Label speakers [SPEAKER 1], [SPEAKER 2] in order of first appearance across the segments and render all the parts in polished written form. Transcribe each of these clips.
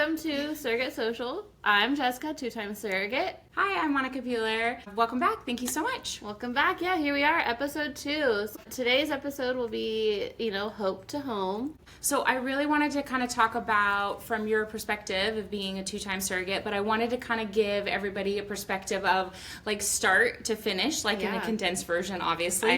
[SPEAKER 1] Welcome to Surrogate Social. I'm Jessica, two-time surrogate.
[SPEAKER 2] Hi, I'm Monica Bueller. Welcome back. Thank you so much.
[SPEAKER 1] Welcome back. Yeah, here we are, episode 2. So today's episode will be, hope to home.
[SPEAKER 2] So I really wanted to kind of talk about from your perspective of being a two-time surrogate, but I wanted to kind of give everybody a perspective of like start to finish, like in a condensed version, obviously.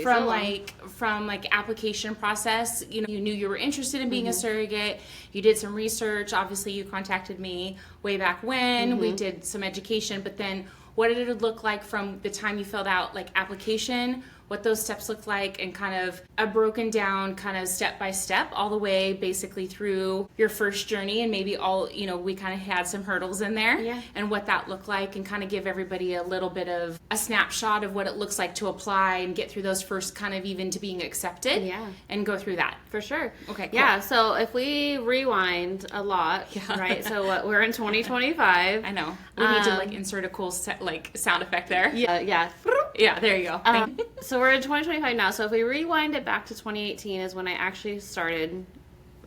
[SPEAKER 2] From application process. You knew you were interested in being a surrogate. You did some research. Obviously, you contacted me way back when. We did some education, but then what did it look like from the time you filled out like application, what those steps looked like, and kind of a broken down kind of step by step all the way basically through your first journey, and maybe all, we kind of had some hurdles in there and what that looked like, and kind of give everybody a little bit of a snapshot of what it looks like to apply and get through those first kind of even to being accepted and go through that.
[SPEAKER 1] For sure.
[SPEAKER 2] Okay, cool.
[SPEAKER 1] Yeah, so if we rewind a lot, right? So we're in 2025.
[SPEAKER 2] I know. We need to insert a cool sound effect there.
[SPEAKER 1] Yeah.
[SPEAKER 2] Yeah, there you go.
[SPEAKER 1] So we're in 2025 now. So if we rewind it back to 2018 is when I actually started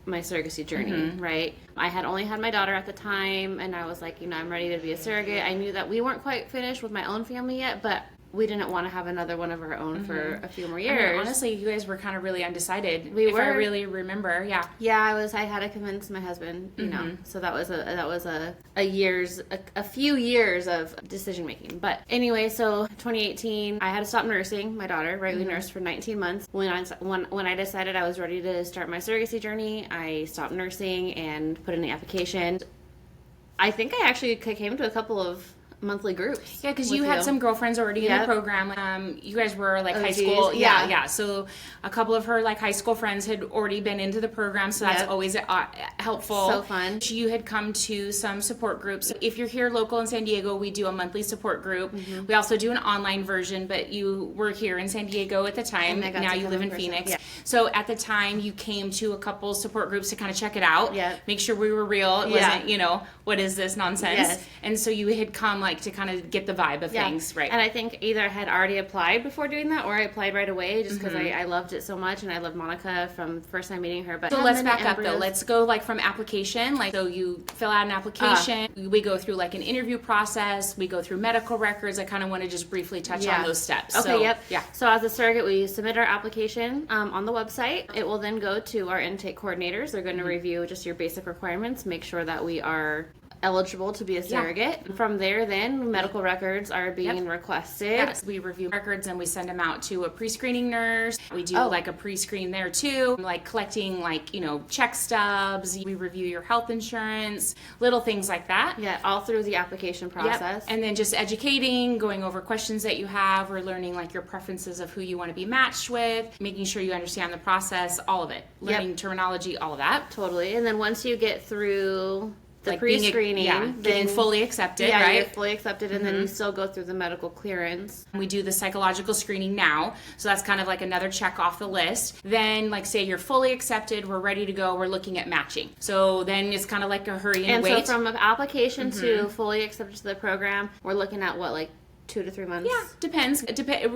[SPEAKER 1] my surrogacy journey, right? I had only had my daughter at the time, and I was like, I'm ready to be a surrogate. I knew that we weren't quite finished with my own family yet, but we didn't want to have another one of our own for a few more years.
[SPEAKER 2] I mean, honestly, you guys were kind of really undecided.
[SPEAKER 1] We
[SPEAKER 2] if
[SPEAKER 1] were.
[SPEAKER 2] I really remember, yeah.
[SPEAKER 1] Yeah, I had to convince my husband, So that was a few years of decision making. But anyway, so 2018, I had to stop nursing my daughter. Right, we nursed for 19 months. When I decided I was ready to start my surrogacy journey, I stopped nursing and put in the application. I think I actually came to a couple of monthly groups.
[SPEAKER 2] Yeah, because you had some girlfriends already in the program. You guys were like high school. Yeah. So a couple of her high school friends had already been into the program, so that's always helpful.
[SPEAKER 1] So fun.
[SPEAKER 2] You had come to some support groups. If you're here local in San Diego, we do a monthly support group. We also do an online version, but you were here in San Diego at the time. Now you live in Phoenix. Yeah. So at the time, you came to a couple support groups to kind of check it out. Yeah. Make sure we were real. It wasn't, what is this nonsense? Yes. And so you had come to kind of get the vibe of things, right?
[SPEAKER 1] And I think either I had already applied before doing that, or I applied right away just because I loved it so much, and I loved Monica from first time meeting her. But
[SPEAKER 2] so let's back up though. Let's go from application. So you fill out an application. We go through an interview process. We go through medical records. I kind of want to just briefly touch on those steps.
[SPEAKER 1] Okay.
[SPEAKER 2] So,
[SPEAKER 1] yep. Yeah. So as a surrogate, we submit our application on the website. It will then go to our intake coordinators. They're going to review just your basic requirements, make sure that we are eligible to be a surrogate. From there, then medical records are being requested.
[SPEAKER 2] Yes, we review records and we send them out to a pre-screening nurse. We do a pre-screen there too, collecting check stubs. We review your health insurance, little things like that.
[SPEAKER 1] Yeah, all through the application process.
[SPEAKER 2] Yep. And then just educating, going over questions that you have, or learning your preferences of who you want to be matched with, making sure you understand the process, all of it. Learning terminology, all of that.
[SPEAKER 1] Totally. And then once you get through the pre-screening,
[SPEAKER 2] getting fully accepted,
[SPEAKER 1] right?
[SPEAKER 2] You
[SPEAKER 1] get fully accepted, and then you still go through the medical clearance.
[SPEAKER 2] We do the psychological screening now, so that's kind of another check off the list. Then, say you're fully accepted, we're ready to go, we're looking at matching. So then it's kind of a hurry and wait.
[SPEAKER 1] And so from an application to fully accepted to the program, we're looking at 2 to 3 months?
[SPEAKER 2] Yeah, depends.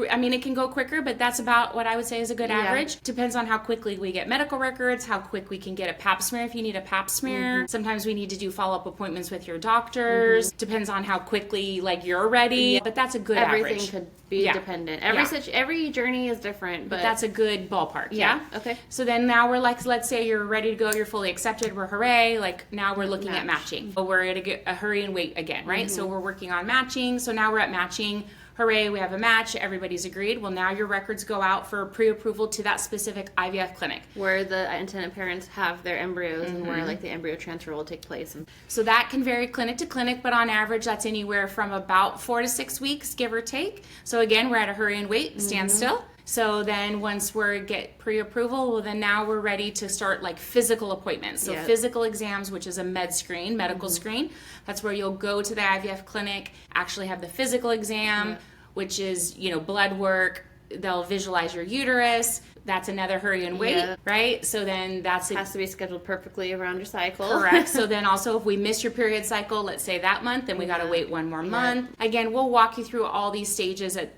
[SPEAKER 2] I mean, it can go quicker, but that's about what I would say is a good average. Depends on how quickly we get medical records, how quick we can get a pap smear if you need a pap smear. Sometimes we need to do follow-up appointments with your doctors. Depends on how quickly, you're ready. But that's a good average.
[SPEAKER 1] Everything could be dependent. Every journey is different. But
[SPEAKER 2] that's a good ballpark, yeah?
[SPEAKER 1] Okay.
[SPEAKER 2] So then now we're let's say you're ready to go, you're fully accepted, we're hooray. Now we're looking at matching. But we're at a hurry and wait again, right? So we're working on matching. So now we're at matching. Hooray, we have a match, everybody's agreed. Well, now your records go out for pre-approval to that specific IVF clinic.
[SPEAKER 1] Where the intended parents have their embryos and where the embryo transfer will take place.
[SPEAKER 2] So that can vary clinic to clinic, but on average that's anywhere from about 4 to 6 weeks, give or take. So again, we're at a hurry and wait, stand still. So then once we get pre-approval, well then now we're ready to start physical appointments. So physical exams, which is a medical screen. That's where you'll go to the IVF clinic, actually have the physical exam, which is, blood work. They'll visualize your uterus. that's another hurry and wait, right? So then that's
[SPEAKER 1] has to be scheduled perfectly around your cycle.
[SPEAKER 2] Correct. So then also if we miss your period cycle, let's say that month, then we got to wait one more month. Again, we'll walk you through all these stages at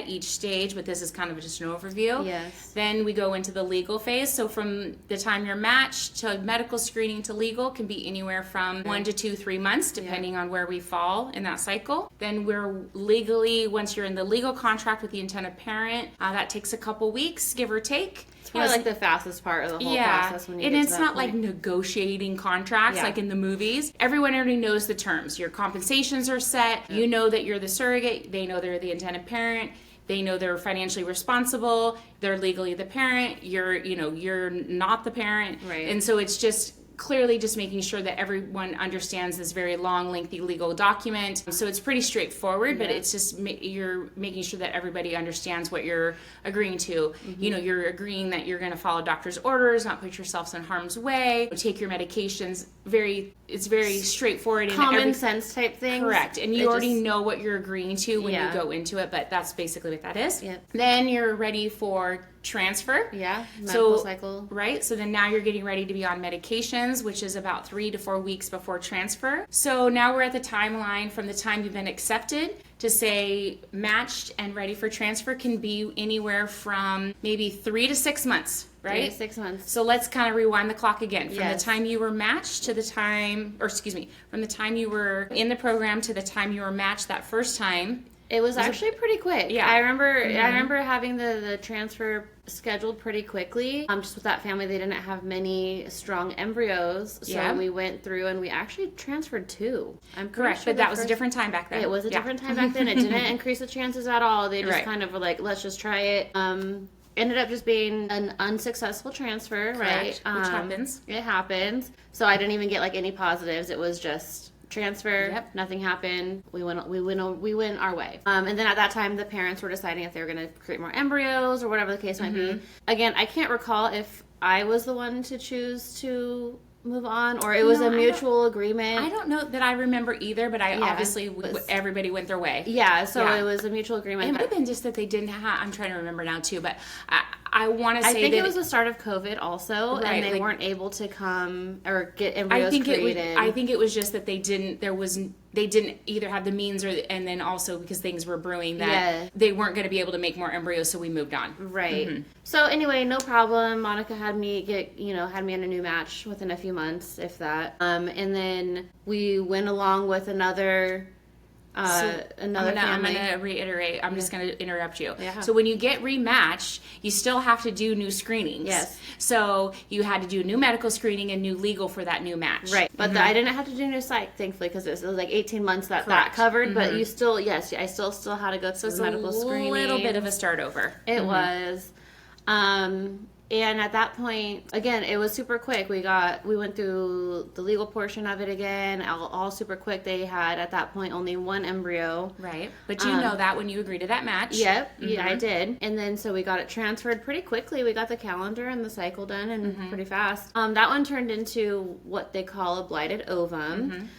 [SPEAKER 2] each stage, but this is kind of just an overview.
[SPEAKER 1] Yes.
[SPEAKER 2] Then we go into the legal phase. So from the time you're matched to medical screening to legal can be anywhere from 1 to 2, 3 months, depending on where we fall in that cycle. Then we're legally, once you're in the legal contract with the intended parent, that takes a couple weeks, give or take.
[SPEAKER 1] It's probably like the fastest part of the whole process when you get to that
[SPEAKER 2] it's not
[SPEAKER 1] point.
[SPEAKER 2] like negotiating contracts like in the movies. Everyone already knows the terms. Your compensations are set. You know that you're the surrogate. They know they're the intended parent. They know they're financially responsible. They're legally the parent. You're not the parent.
[SPEAKER 1] Right.
[SPEAKER 2] And so it's just clearly just making sure that everyone understands this very long, lengthy legal document. So it's pretty straightforward, but it's just you're making sure that everybody understands what you're agreeing to. You're agreeing that you're going to follow doctor's orders, not put yourselves in harm's way, take your medications. It's very straightforward.
[SPEAKER 1] Common sense type things.
[SPEAKER 2] Correct. And you already know what you're agreeing to when you go into it, but that's basically what that is.
[SPEAKER 1] Yep.
[SPEAKER 2] Then you're ready for transfer.
[SPEAKER 1] Medical cycle.
[SPEAKER 2] Right. So then now you're getting ready to be on medications, which is about 3 to 4 weeks before transfer. So now we're at the timeline from the time you've been accepted to say matched and ready for transfer can be anywhere from maybe 3 to 6 months. Right?
[SPEAKER 1] 3 to 6 months.
[SPEAKER 2] So let's kind of rewind the clock again. From the time you were matched to the time, from the time you were in the program to the time you were matched that first time.
[SPEAKER 1] It was actually pretty quick.
[SPEAKER 2] Yeah.
[SPEAKER 1] I remember having the transfer scheduled pretty quickly. Just with that family, they didn't have many strong embryos. So we went through and we actually transferred 2. I'm
[SPEAKER 2] correct,
[SPEAKER 1] sure
[SPEAKER 2] but that was a different time back then.
[SPEAKER 1] It was a different time back then. It didn't increase the chances at all. They just kind of were like, let's just try it. Ended up just being an unsuccessful transfer, right?
[SPEAKER 2] Which happens.
[SPEAKER 1] It happens. So I didn't even get like any positives. It was just transfer. Nothing happened. We went our way. And then at that time, the parents were deciding if they were going to create more embryos or whatever the case might be. Again, I can't recall if I was the one to choose to move on or it was a mutual agreement.
[SPEAKER 2] I don't know that I remember either, but obviously everybody went their way.
[SPEAKER 1] It was a mutual agreement.
[SPEAKER 2] It might have been just that they didn't have, I'm trying to remember now too, but I want to say
[SPEAKER 1] I think
[SPEAKER 2] that
[SPEAKER 1] it was the start of COVID also, and they weren't able to come or get embryos created.
[SPEAKER 2] I think it was just that they didn't either have the means and then also because things were brewing that they weren't going to be able to make more embryos, so we moved on.
[SPEAKER 1] Right. So anyway, no problem. Monica had me on a new match within a few months, if that. And then we went along with another family.
[SPEAKER 2] I'm going to reiterate. I'm just going to interrupt you.
[SPEAKER 1] Yeah.
[SPEAKER 2] So when you get rematched, you still have to do new screenings.
[SPEAKER 1] Yes.
[SPEAKER 2] So you had to do new medical screening and new legal for that new match.
[SPEAKER 1] Right. But I didn't have to do new psych, thankfully, because it was like 18 months that covered. But you still, I still had to go through the medical screening.
[SPEAKER 2] A little bit of a start over.
[SPEAKER 1] It was. And at that point, again, it was super quick. We went through the legal portion of it again, all super quick. They had, at that point, only 1 embryo.
[SPEAKER 2] Right. But you know that when you agreed to that match.
[SPEAKER 1] Yep. Yeah, I did. And then, so we got it transferred pretty quickly. We got the calendar and the cycle done and pretty fast. That one turned into what they call a blighted ovum.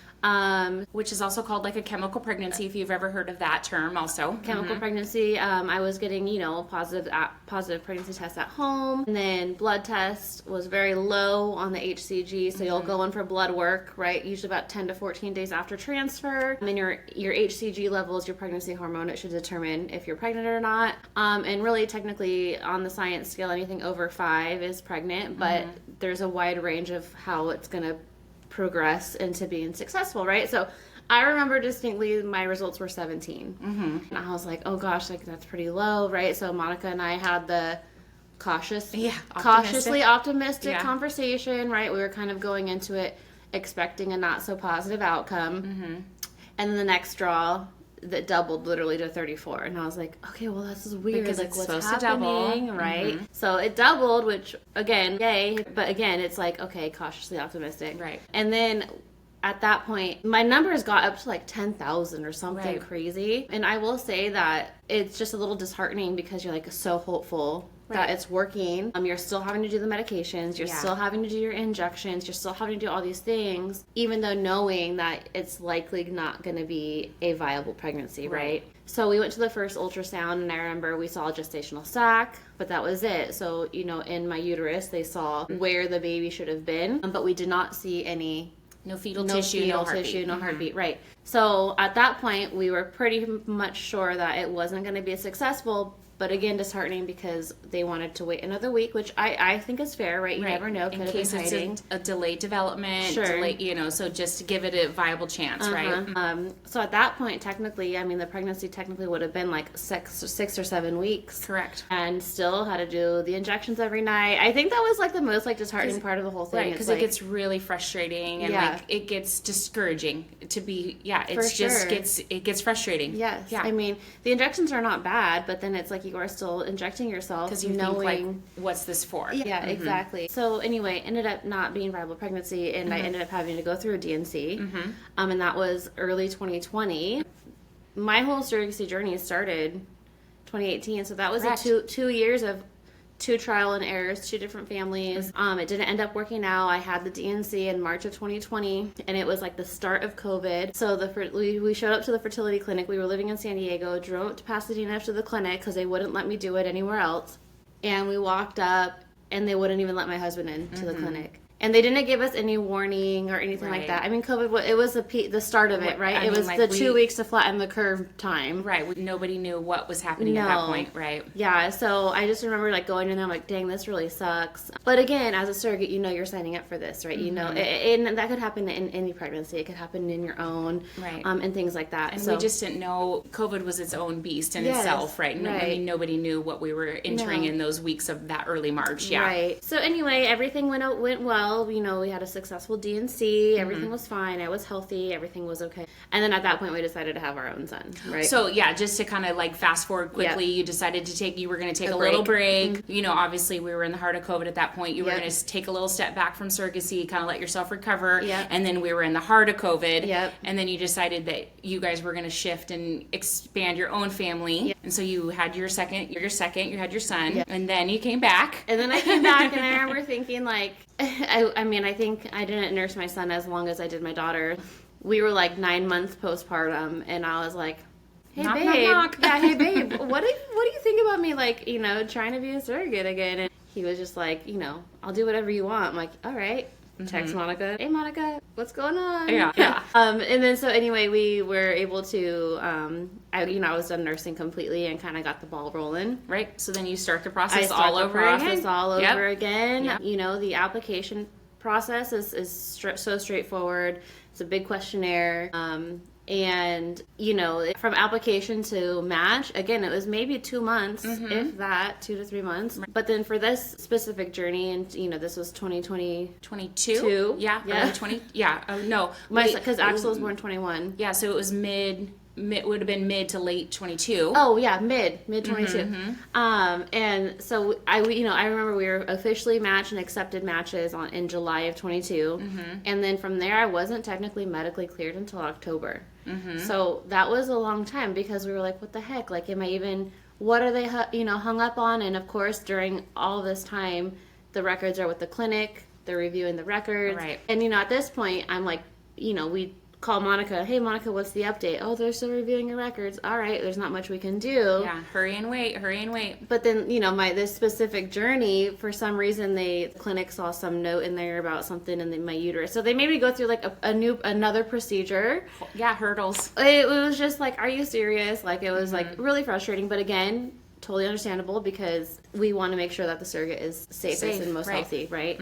[SPEAKER 2] Which is also called like a chemical pregnancy, if you've ever heard of that term also.
[SPEAKER 1] Chemical pregnancy. I was getting, positive pregnancy tests at home. And then blood test was very low on the HCG. So you'll go in for blood work, right? Usually about 10 to 14 days after transfer. And then your HCG levels, your pregnancy hormone, it should determine if you're pregnant or not. And really technically on the science scale, anything over 5 is pregnant. But there's a wide range of how it's going to progress into being successful, right? So I remember distinctly my results were 17. And I was like, oh gosh, like that's pretty low, right? So Monica and I had the cautiously optimistic conversation, right? We were kind of going into it expecting a not so positive outcome. And then the next draw that doubled literally to 34, and I was like, okay, well this is weird,
[SPEAKER 2] because
[SPEAKER 1] like
[SPEAKER 2] it's
[SPEAKER 1] what's
[SPEAKER 2] supposed
[SPEAKER 1] happening,
[SPEAKER 2] to double.
[SPEAKER 1] right? So it doubled, which again, yay, but again, it's like, okay, cautiously optimistic,
[SPEAKER 2] right?
[SPEAKER 1] And then at that point, my numbers got up to like 10,000 or something crazy, and I will say that it's just a little disheartening because you're like so hopeful that it's working. You're still having to do the medications. You're still having to do your injections. You're still having to do all these things, even though knowing that it's likely not going to be a viable pregnancy, right? So we went to the first ultrasound, and I remember we saw a gestational sac, but that was it. So, you know, in my uterus, they saw where the baby should have been, but we did not see any...
[SPEAKER 2] No fetal tissue, no heartbeat.
[SPEAKER 1] No heartbeat, right. So at that point, we were pretty much sure that it wasn't going to be successful, but again, disheartening because they wanted to wait another week, which I think is fair, right? You never know.
[SPEAKER 2] In case it's a delayed development, you know, so just to give it a viable chance, right?
[SPEAKER 1] So at that point, technically, I mean, the pregnancy technically would have been like 6 or 7 weeks.
[SPEAKER 2] Correct.
[SPEAKER 1] And still had to do the injections every night. I think that was like the most like disheartening part of the whole thing.
[SPEAKER 2] Right, because it gets really frustrating and like it gets discouraging to be, it gets frustrating.
[SPEAKER 1] Yes. Yeah. I mean, the injections are not bad, but then it's like you are still injecting yourself
[SPEAKER 2] because you think like, what's this for?
[SPEAKER 1] Yeah, exactly. So anyway, ended up not being viable pregnancy, and I ended up having to go through a D&C, and that was early 2020. My whole surrogacy journey started 2018, so that was a two years of 2 trial and errors, 2 different families. It didn't end up working out. I had the D&C in March of 2020, and it was like the start of COVID. So we showed up to the fertility clinic. We were living in San Diego, drove up to Pasadena to the clinic because they wouldn't let me do it anywhere else. And we walked up, and they wouldn't even let my husband into the clinic. And they didn't give us any warning or anything like that. I mean, COVID, it was the start of it, right? It was like the 2 weeks to flatten the curve time.
[SPEAKER 2] Right. Nobody knew what was happening at that point, right?
[SPEAKER 1] Yeah, so I just remember like going in there, I'm like, dang, this really sucks. But again, as a surrogate, you know you're signing up for this, right? You know, and that could happen in any pregnancy. It could happen in your own,
[SPEAKER 2] right?
[SPEAKER 1] And things like that.
[SPEAKER 2] And we just didn't know COVID was its own beast in itself, right? I mean, nobody knew what we were entering in those weeks of that early March,
[SPEAKER 1] Right. So anyway, everything went well. You know, we had a successful D&C. Everything was fine. I was healthy. Everything was okay. And then at that point, we decided to have our own son, right?
[SPEAKER 2] So, just to kind of like fast forward quickly, you decided you were going to take a little break. You know, obviously we were in the heart of COVID at that point. You were going to take a little step back from surrogacy, kind of let yourself recover. And then we were in the heart of COVID. And then you decided that you guys were going to shift and expand your own family. And so you had you had your son. And then you came back.
[SPEAKER 1] And then I came back, and I remember thinking like, I mean, I think I didn't nurse my son as long as I did my daughter. We were like 9 months postpartum, and I was like, hey,
[SPEAKER 2] knock,
[SPEAKER 1] babe.
[SPEAKER 2] Knock, knock.
[SPEAKER 1] Yeah, hey, babe, what do you think about me, like, you know, trying to be a surrogate again? And he was just like, you know, I'll do whatever you want. I'm like, all right. Text Monica. Hey, Monica, what's going on?
[SPEAKER 2] Yeah.
[SPEAKER 1] And then so anyway, we were able to, I was done nursing completely and kind of got the ball rolling.
[SPEAKER 2] Right. So then you start the process all over again.
[SPEAKER 1] You know, the application process is so straightforward. It's a big questionnaire. And, you know, from application to match, again, it was maybe 2 months, if that, 2 to 3 months. But then for this specific journey, and, you know, this was 2022.
[SPEAKER 2] Yeah. 20. Yeah. No.
[SPEAKER 1] Because Axel was born 21.
[SPEAKER 2] Yeah. So it was would have been mid to late 22.
[SPEAKER 1] Oh yeah, mid 22. And so I remember we were officially matched and accepted matches in July of 22, and then from there I wasn't technically medically cleared until October. So that was a long time because we were like, what the heck? Like, what are they hung up on? And of course, during all this time, the records are with the clinic. They're reviewing the records,
[SPEAKER 2] right?
[SPEAKER 1] And at this point, I'm like, we call Monica. Hey, Monica, what's the update? Oh, they're still reviewing your records. All right, there's not much we can do.
[SPEAKER 2] Yeah, hurry and wait.
[SPEAKER 1] But then, this specific journey, for some reason, the clinic saw some note in there about something in my uterus. So they made me go through like another procedure.
[SPEAKER 2] Yeah, hurdles.
[SPEAKER 1] It was just like, are you serious? Like, it was like really frustrating. But again, totally understandable because we want to make sure that the surrogate is safest and most healthy, right?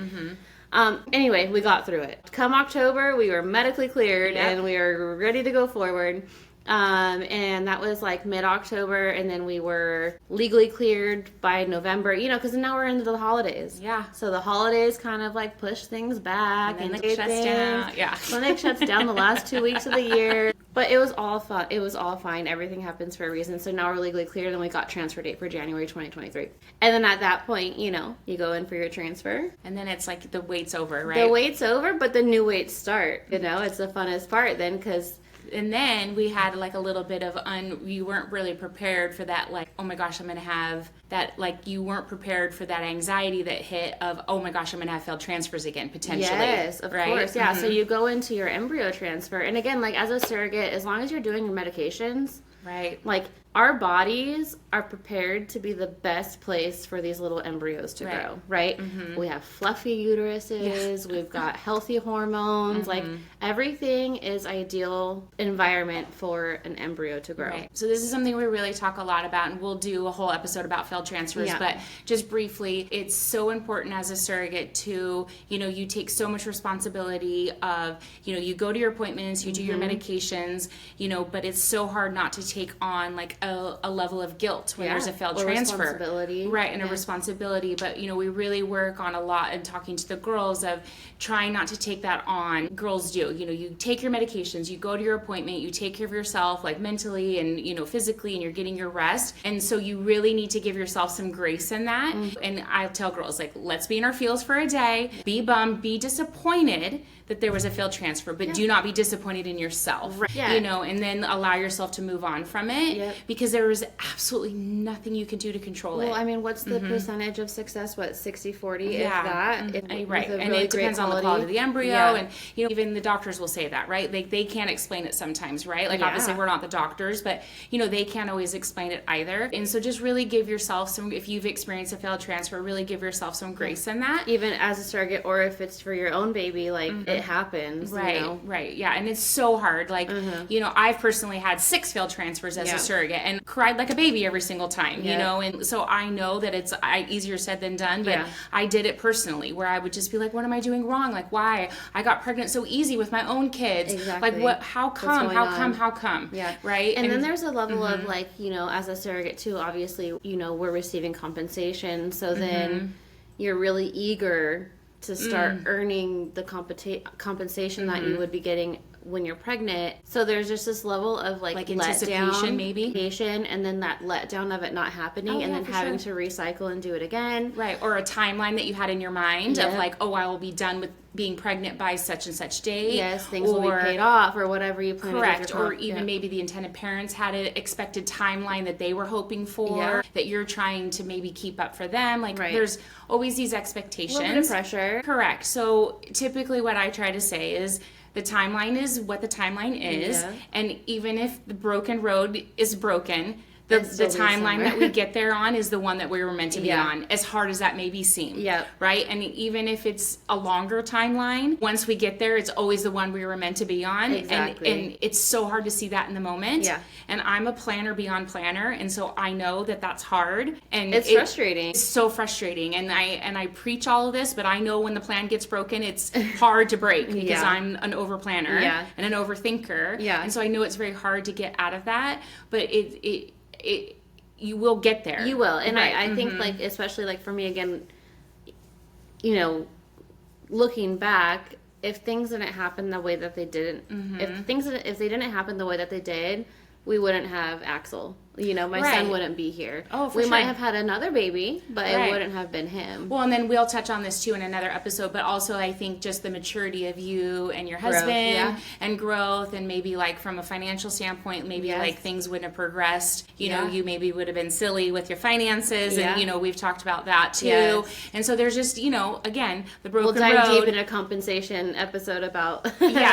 [SPEAKER 1] Anyway, we got through it. Come October, we were medically cleared and we were ready to go forward. And that was like mid-October, and then we were legally cleared by November, because now we're into the holidays.
[SPEAKER 2] Yeah.
[SPEAKER 1] So the holidays kind of like push things back.
[SPEAKER 2] And then it shuts down. Yeah.
[SPEAKER 1] Clinic shuts down the last 2 weeks of the year. But it was all fun. It was all fine. Everything happens for a reason. So now we're legally cleared, and we got transfer date for January 2023. And then at that point, you go in for your transfer.
[SPEAKER 2] And then it's like the wait's over, right?
[SPEAKER 1] The wait's over, but the new waits start. It's the funnest part then because
[SPEAKER 2] And then we had like a little bit of you weren't really prepared for that, like, oh my gosh, I'm going to have that, like, you weren't prepared for that anxiety that hit of, oh my gosh, I'm going to have failed transfers again, potentially.
[SPEAKER 1] Yes, of course. Yeah. So you go into your embryo transfer. And again, like, as a surrogate, as long as you're doing your medications,
[SPEAKER 2] right,
[SPEAKER 1] like, our bodies are prepared to be the best place for these little embryos to grow, right? We have fluffy uteruses, we've got healthy hormones, like everything is ideal environment for an embryo to grow.
[SPEAKER 2] Right. So this is something we really talk a lot about, and we'll do a whole episode about failed transfers, but just briefly, it's so important as a surrogate to, you know, you take so much responsibility of, you know, you go to your appointments, you do your medications, you know, but it's so hard not to take on like a level of guilt when there's a failed transfer.
[SPEAKER 1] Responsibility.
[SPEAKER 2] Right, and a responsibility. But, you know, we really work on a lot and talking to the girls of trying not to take that on. Girls do. You know, you take your medications, you go to your appointment, you take care of yourself, like mentally and, you know, physically, and you're getting your rest. And so you really need to give yourself some grace in that. And I tell girls, like, let's be in our feels for a day, be bummed, be disappointed that there was a failed transfer, but do not be disappointed in yourself, you know, and then allow yourself to move on from it because there is absolutely nothing you can do to control it.
[SPEAKER 1] Well, I mean, what's the percentage of success? What, 60-40, if that?
[SPEAKER 2] Right, and it depends on the quality of the embryo, and, you know, even the doctors will say that, right? They can't explain it sometimes, right? Like, obviously, we're not the doctors, but, you know, they can't always explain it either. And so just really give yourself some, if you've experienced a failed transfer, really give yourself some grace in that.
[SPEAKER 1] Even as a surrogate, or if it's for your own baby, like, it happens,
[SPEAKER 2] right,
[SPEAKER 1] you know?
[SPEAKER 2] Right, yeah, and it's so hard. Like, you know, I've personally had 6 failed transfers as a surrogate and cried like a baby every single time, you know, and so I know that it's easier said than done, but I did it personally, where I would just be like, what am I doing wrong? Like, why? I got pregnant so easy with my own kids.
[SPEAKER 1] Exactly.
[SPEAKER 2] Like, what? How come? How come?
[SPEAKER 1] Yeah.
[SPEAKER 2] Right?
[SPEAKER 1] And then there's a level of, like, you know, as a surrogate too, obviously, you know, we're receiving compensation, so then you're really eager to start earning the compensation that you would be getting when you're pregnant. So there's just this level of like
[SPEAKER 2] anticipation, maybe,
[SPEAKER 1] and then that letdown of it not happening, and then having to recycle and do it again.
[SPEAKER 2] Right, or a timeline that you had in your mind of like, oh, I will be done with being pregnant by such and such date.
[SPEAKER 1] Yes, things will be paid off, or whatever you plan.
[SPEAKER 2] Correct, or even maybe the intended parents had an expected timeline that they were hoping for, that you're trying to maybe keep up for them. Like, there's always these expectations. A little bit of
[SPEAKER 1] pressure.
[SPEAKER 2] Correct. So typically what I try to say is, the timeline is what the timeline is, and even if the broken road is broken, the timeline that we get there on is the one that we were meant to be on, as hard as that may seem. Right? And even if it's a longer timeline, once we get there, it's always the one we were meant to be on.
[SPEAKER 1] Exactly.
[SPEAKER 2] And it's so hard to see that in the moment. And I'm a planner beyond planner, and so I know that that's hard. And
[SPEAKER 1] it's frustrating.
[SPEAKER 2] It's so frustrating. And I preach all of this, but I know when the plan gets broken, it's hard to break because I'm an over planner and an overthinker. And so I know it's very hard to get out of that, but you will get there.
[SPEAKER 1] You will. And I think, like, especially, like, for me, again, you know, looking back, if things didn't happen the way that they didn't, if they didn't happen the way that they did, we wouldn't have Axel. You know, my son wouldn't be here.
[SPEAKER 2] Oh, for
[SPEAKER 1] we
[SPEAKER 2] sure.
[SPEAKER 1] might have had another baby, but it wouldn't have been him.
[SPEAKER 2] Well, and then we'll touch on this too in another episode, but also I think just the maturity of you and your husband and growth, and maybe like from a financial standpoint, maybe like things wouldn't have progressed. You know, you maybe would have been silly with your finances, and, you know, we've talked about that too. And so there's just, you know, again, the broken road.
[SPEAKER 1] We'll dive deep into a compensation episode about...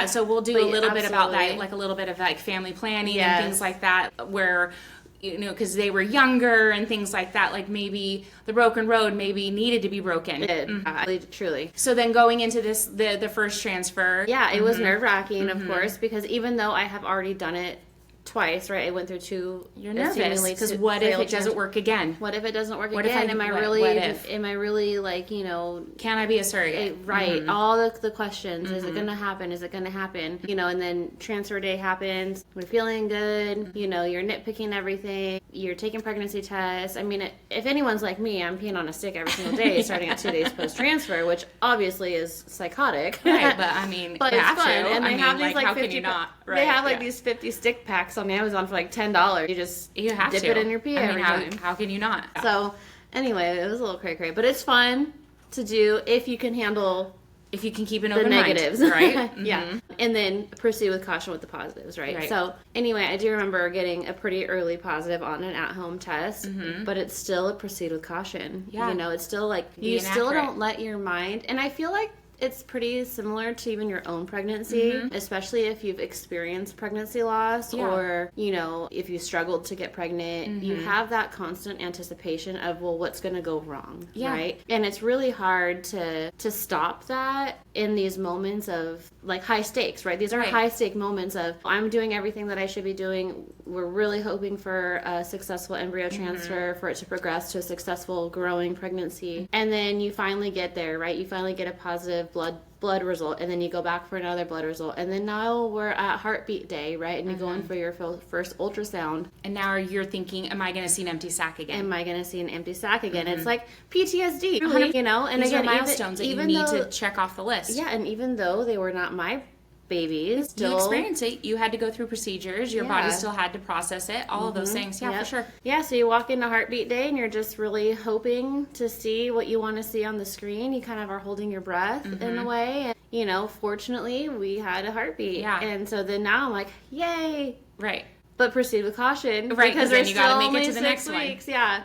[SPEAKER 2] so we'll do a little bit about that, like a little bit of like family planning and things like that, where... you know, because they were younger and things like that, like maybe the broken road maybe needed to be broken.
[SPEAKER 1] It did, truly.
[SPEAKER 2] So then going into this, the first transfer.
[SPEAKER 1] Yeah, it was nerve-wracking, of course, because even though I have already done it twice, right? I went through 2.
[SPEAKER 2] You're nervous because what if it doesn't work again?
[SPEAKER 1] What if it doesn't work again? Am I really like, you know?
[SPEAKER 2] Can I be a surrogate?
[SPEAKER 1] Right. All the questions. Is it going to happen? Is it going to happen? You know, and then transfer day happens. We're feeling good. You know, you're nitpicking everything. You're taking pregnancy tests. I mean, if anyone's like me, I'm peeing on a stick every single day starting at 2 days post-transfer, which obviously is psychotic.
[SPEAKER 2] Right, but I mean,
[SPEAKER 1] but it's fun. And they have these like
[SPEAKER 2] how
[SPEAKER 1] 50,
[SPEAKER 2] can you not? Right,
[SPEAKER 1] they have like these 50 stick packs on Amazon for like $10. You have dip it in your pee every time.
[SPEAKER 2] How can you not?
[SPEAKER 1] So anyway, it was a little cray-cray, but it's fun to do if you can handle
[SPEAKER 2] if you can keep an
[SPEAKER 1] the
[SPEAKER 2] open
[SPEAKER 1] negatives,
[SPEAKER 2] mind, right? Mm-hmm.
[SPEAKER 1] Yeah, and then proceed with caution with the positives, right? So anyway, I do remember getting a pretty early positive on an at-home test, but it's still a proceed with caution. Yeah, you know, it's still like you still don't let your mind, and I feel like it's pretty similar to even your own pregnancy, especially if you've experienced pregnancy loss or, you know, if you struggled to get pregnant, you have that constant anticipation of, well, what's going to go wrong, right? And it's really hard to stop that in these moments of like high stakes, right? These are high stake moments of I'm doing everything that I should be doing. We're really hoping for a successful embryo transfer, for it to progress to a successful growing pregnancy. And then you finally get there, right? You finally get a positive blood result, and then you go back for another blood result, and then now we're at heartbeat day, right? And you go in for your first ultrasound,
[SPEAKER 2] and now you're thinking, am I going to see an empty sac again?
[SPEAKER 1] Am I going to see an empty sac again? It's like PTSD, really, you know. And
[SPEAKER 2] these
[SPEAKER 1] again,
[SPEAKER 2] are milestones that you need to check off the list.
[SPEAKER 1] Yeah, and even though they were not my babies,
[SPEAKER 2] you experienced it. You had to go through procedures. Your body still had to process it. All of those things. Yeah, for sure.
[SPEAKER 1] Yeah, so you walk into heartbeat day and you're just really hoping to see what you want to see on the screen. You kind of are holding your breath in a way. And, you know, fortunately, we had a heartbeat. Yeah. And so then now I'm like, yay.
[SPEAKER 2] Right.
[SPEAKER 1] But proceed with caution,
[SPEAKER 2] right? Because then you got to make it to the
[SPEAKER 1] next
[SPEAKER 2] weeks.
[SPEAKER 1] One. Yeah.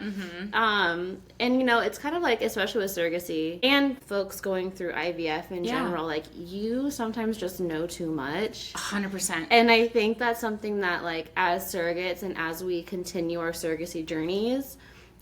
[SPEAKER 1] And you know, it's kind of like, especially with surrogacy and folks going through IVF in general, like you sometimes just know too much.
[SPEAKER 2] 100%.
[SPEAKER 1] And I think that's something that, like, as surrogates and as we continue our surrogacy journeys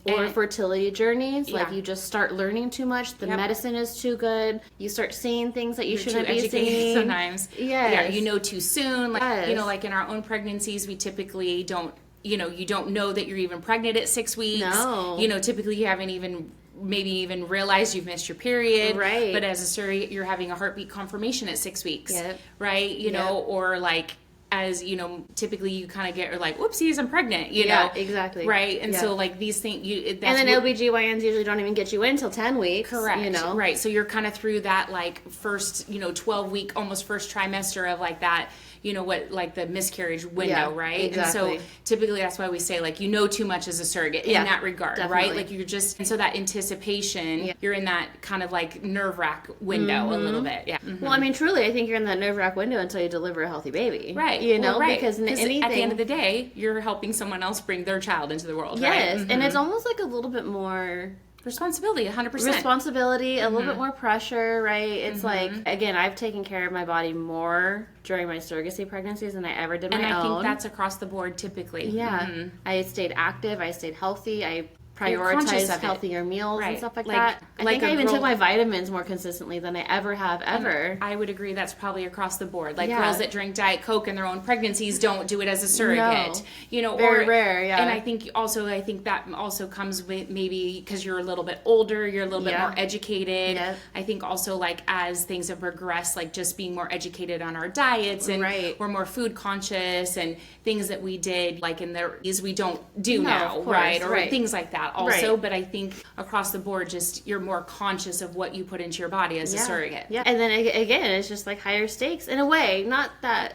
[SPEAKER 1] or fertility journeys, like you just start learning too much. The medicine is too good. You start seeing things that you shouldn't be seeing
[SPEAKER 2] sometimes.
[SPEAKER 1] Yeah,
[SPEAKER 2] you know too soon. Like you know, like in our own pregnancies, we typically don't. You know, you don't know that you're even pregnant at 6 weeks.
[SPEAKER 1] No.
[SPEAKER 2] You know, typically you haven't even realized you've missed your period.
[SPEAKER 1] Right.
[SPEAKER 2] But as a surrogate, you're having a heartbeat confirmation at 6 weeks.
[SPEAKER 1] Yep.
[SPEAKER 2] Right. You know, or like, as you know, typically you kind of get like, whoopsies, I'm pregnant, you know.
[SPEAKER 1] Exactly.
[SPEAKER 2] Right. And so like these things, and
[SPEAKER 1] then OBGYNs usually don't even get you in till 10 weeks.
[SPEAKER 2] Correct.
[SPEAKER 1] You know.
[SPEAKER 2] Right. So you're kind of through that like first, 12-week, almost first trimester of like that, you know, what, like the miscarriage window, right?
[SPEAKER 1] Exactly.
[SPEAKER 2] And so typically that's why we say like, you know too much as a surrogate in that regard, right? Like you're just, and so that anticipation, you're in that kind of like nerve wrack window a little bit. Yeah.
[SPEAKER 1] Well, I mean, truly, I think you're in that nerve wrack window until you deliver a healthy baby.
[SPEAKER 2] Right.
[SPEAKER 1] You know, because anything.
[SPEAKER 2] At the end of the day, you're helping someone else bring their child into the world,
[SPEAKER 1] yes,
[SPEAKER 2] right?
[SPEAKER 1] And it's almost like a little bit more
[SPEAKER 2] responsibility, 100%.
[SPEAKER 1] Responsibility, a little bit more pressure, right? It's like, again, I've taken care of my body more during my surrogacy pregnancies than I ever did my own.
[SPEAKER 2] And I think that's across the board typically.
[SPEAKER 1] Yeah. I stayed active, I stayed healthy, I prioritized healthier meals and stuff like that. I think I even took my vitamins more consistently than I ever have ever.
[SPEAKER 2] I would agree that's probably across the board. Like girls that drink Diet Coke in their own pregnancies don't do it as a surrogate.
[SPEAKER 1] No.
[SPEAKER 2] You know,
[SPEAKER 1] very rare,
[SPEAKER 2] And I think that also comes with maybe because you're a little bit older, you're a little bit more educated. Yep. I think also like as things have progressed, like just being more educated on our diets and we're more food conscious and things that we did like in the is we don't do now, right? Or things like that. Also, but I think across the board, just you're more conscious of what you put into your body as a surrogate.
[SPEAKER 1] Yeah, and then again, it's just like higher stakes in a way. Not that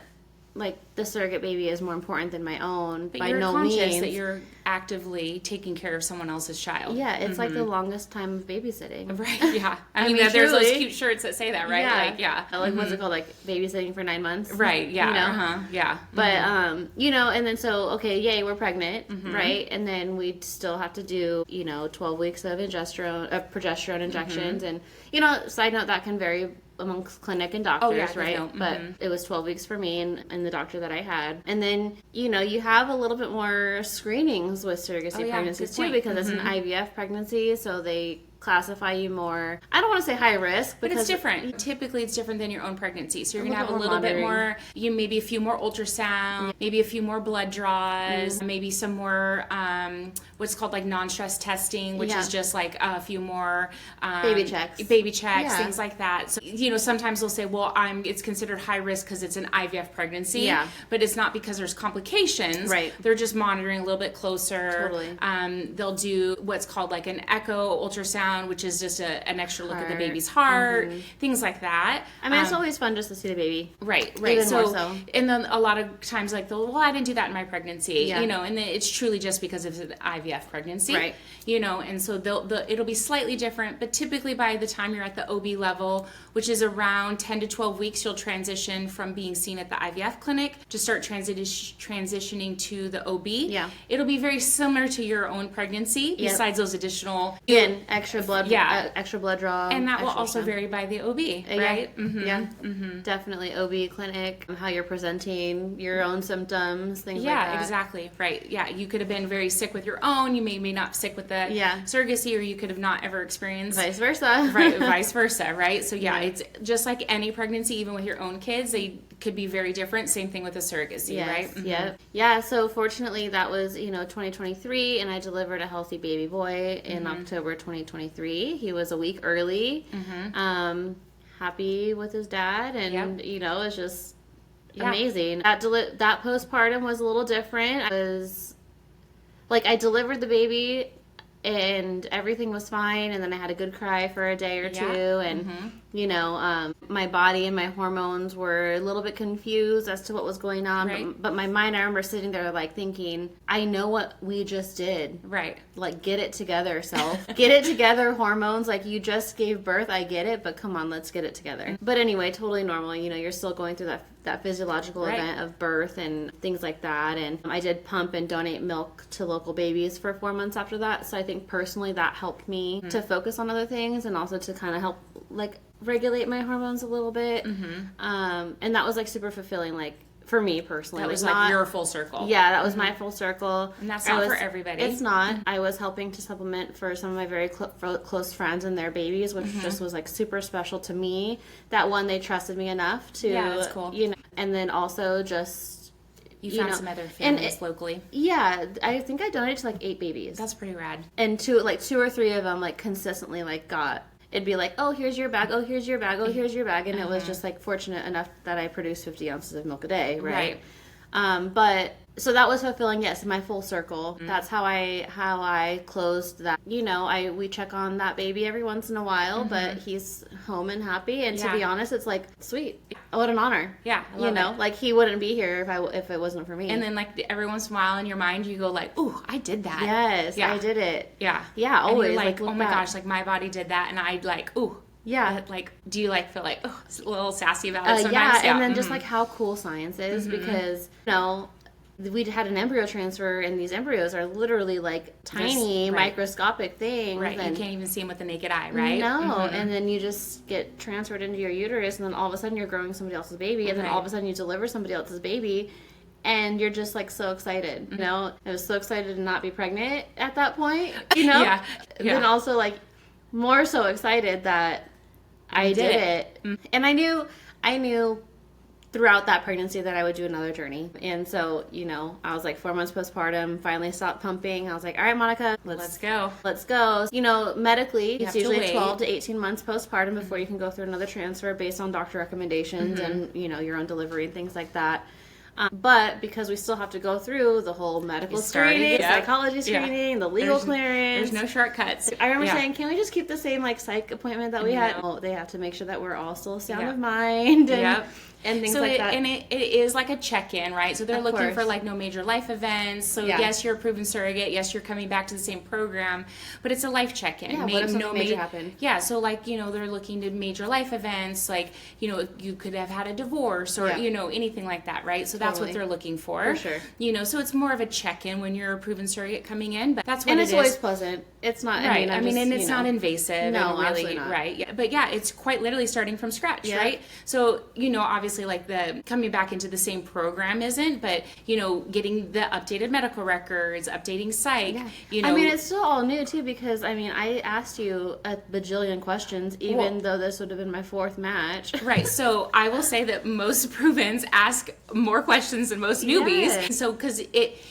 [SPEAKER 1] like the surrogate baby is more important than my own,
[SPEAKER 2] but
[SPEAKER 1] by
[SPEAKER 2] you're
[SPEAKER 1] no
[SPEAKER 2] conscious
[SPEAKER 1] means.
[SPEAKER 2] That you're actively taking care of someone else's child.
[SPEAKER 1] Yeah, it's like the longest time of babysitting.
[SPEAKER 2] Right. Yeah. I mean there's those cute shirts that say that, right?
[SPEAKER 1] Yeah. Like what's it called? Like babysitting for 9 months.
[SPEAKER 2] Right. Yeah.
[SPEAKER 1] You know?
[SPEAKER 2] Yeah.
[SPEAKER 1] But you know, and then so okay, yay, we're pregnant, right? And then we still have to do 12 weeks of progesterone injections, and side note that can vary amongst clinic and doctors, right? But it was 12 weeks for me and the doctor that I had. And then, you have a little bit more screenings with surrogacy pregnancies too, because it's an IVF pregnancy, so they classify you more, I don't want to say high risk,
[SPEAKER 2] but it's different. Typically it's different than your own pregnancy. So you're going to have a little bit more, maybe a few more ultrasound, maybe a few more blood draws, maybe some more what's called like non-stress testing, which is just like a few more
[SPEAKER 1] baby checks,
[SPEAKER 2] things like that. So sometimes they'll say, well, it's considered high risk because it's an IVF pregnancy, but it's not because there's complications.
[SPEAKER 1] Right.
[SPEAKER 2] They're just monitoring a little bit closer.
[SPEAKER 1] Totally.
[SPEAKER 2] They'll do what's called like an echo ultrasound ultrasound, which is just an extra look at the baby's heart, things like that.
[SPEAKER 1] I mean, it's always fun just to see the baby.
[SPEAKER 2] Right.
[SPEAKER 1] Even more so.
[SPEAKER 2] And then a lot of times, like, well, I didn't do that in my pregnancy, and then it's truly just because of the IVF pregnancy,
[SPEAKER 1] right?
[SPEAKER 2] And so it'll be slightly different, but typically by the time you're at the OB level, which is around 10 to 12 weeks, you'll transition from being seen at the IVF clinic to start transitioning to the OB.
[SPEAKER 1] Yeah.
[SPEAKER 2] It'll be very similar to your own pregnancy, besides those additional...
[SPEAKER 1] Again, extra blood draw.
[SPEAKER 2] And that will also vary by the OB, right?
[SPEAKER 1] Yeah. Definitely OB clinic, how you're presenting, your own symptoms, things like that.
[SPEAKER 2] Yeah, exactly. Right. Yeah, you could have been very sick with your own. You may not sick with the surrogacy, or you could have not ever experienced...
[SPEAKER 1] Vice versa.
[SPEAKER 2] Right, vice versa, right? So it's just like any pregnancy, even with your own kids, they could be very different. Same thing with the surrogacy, right?
[SPEAKER 1] Yeah, so fortunately that was, 2023, and I delivered a healthy baby boy in October 2023. He was a week early. Happy with his dad, and it's just amazing. That postpartum was a little different. I delivered the baby and everything was fine, and then I had a good cry for a day or two, and my body and my hormones were a little bit confused as to what was going on, but my mind, I remember sitting there thinking, I know what we just did, get it together, self. Get it together, hormones, you just gave birth, I get it, but come on, let's get it together. But anyway, totally normal. You're still going through that physiological event of birth and things like that, and I did pump and donate milk to local babies for 4 months after that, so I think personally that helped me to focus on other things, and also to kind of help regulate my hormones a little bit, and that was super fulfilling, for me personally.
[SPEAKER 2] That was your full circle.
[SPEAKER 1] Yeah, that was my full circle.
[SPEAKER 2] And that's not for everybody.
[SPEAKER 1] It's not. I was helping to supplement for some of my very close friends and their babies, which just was super special to me. That one, they trusted me enough to,
[SPEAKER 2] that's cool.
[SPEAKER 1] And then also just...
[SPEAKER 2] You found some other families locally.
[SPEAKER 1] Yeah, I think I donated to 8 babies.
[SPEAKER 2] That's pretty rad.
[SPEAKER 1] And two or three of them consistently got... It'd be oh, here's your bag, oh, here's your bag, oh, here's your bag. And it was just fortunate enough that I produced 50 ounces of milk a day, right? But so that was fulfilling, yes, my full circle. That's how I closed that. We check on that baby every once in a while, but he's home and happy. And to be honest, it's sweet. What an honor.
[SPEAKER 2] Yeah, I love it.
[SPEAKER 1] He wouldn't be here if it wasn't for me.
[SPEAKER 2] And then every once in a while in your mind you go ooh, I did that.
[SPEAKER 1] Yes, I did it.
[SPEAKER 2] Yeah.
[SPEAKER 1] Yeah, always.
[SPEAKER 2] And you're oh my gosh, my body did that, and I'd ooh.
[SPEAKER 1] Yeah.
[SPEAKER 2] Do you feel oh, a little sassy about it sometimes?
[SPEAKER 1] Yeah, and then just how cool science is, because, we had an embryo transfer, and these embryos are literally tiny, microscopic things.
[SPEAKER 2] Right,
[SPEAKER 1] and
[SPEAKER 2] you can't even see them with the naked eye, right?
[SPEAKER 1] No, and then you just get transferred into your uterus, and then all of a sudden you're growing somebody else's baby, and then all of a sudden you deliver somebody else's baby, and you're just so excited, I was so excited to not be pregnant at that point,
[SPEAKER 2] Yeah.
[SPEAKER 1] Then also more so excited that I did it. And I knew throughout that pregnancy that I would do another journey. And so, I was 4 months postpartum, finally stopped pumping. I was all right, Monica, let's
[SPEAKER 2] go.
[SPEAKER 1] Let's go. Medically, it's usually 12 to 18 months postpartum before you can go through another transfer based on doctor recommendations and, your own delivery and things like that. But because we still have to go through the whole medical screening, psychology screening, the legal clearance.
[SPEAKER 2] There's no shortcuts.
[SPEAKER 1] I remember saying, can we just keep the same psych appointment that we had? Oh, they have to make sure that we're all still sound of mind and things like that.
[SPEAKER 2] And it is a check-in, right? So they're looking for no major life events. So yes, you're a proven surrogate. Yes, you're coming back to the same program, but it's a life check-in.
[SPEAKER 1] Yeah, what if something major happened?
[SPEAKER 2] Yeah, so they're looking to major life events, you could have had a divorce or anything like that, right? So that's what they're looking for.
[SPEAKER 1] For sure.
[SPEAKER 2] So it's more of a check-in when you're a proven surrogate coming in, but that's what
[SPEAKER 1] and
[SPEAKER 2] it
[SPEAKER 1] it's
[SPEAKER 2] is.
[SPEAKER 1] Always pleasant. It's not.
[SPEAKER 2] Right.
[SPEAKER 1] And
[SPEAKER 2] it's not invasive.
[SPEAKER 1] No,
[SPEAKER 2] and really,
[SPEAKER 1] absolutely not.
[SPEAKER 2] Right. Yeah. But it's quite literally starting from scratch, right? So obviously the coming back into the same program isn't, but getting the updated medical records, updating psych.
[SPEAKER 1] Yeah. It's still all new too, because I asked you a bajillion questions, even though this would have been my 4th match.
[SPEAKER 2] Right. So I will say that most provens ask more questions than most newbies.
[SPEAKER 1] Yes.
[SPEAKER 2] So because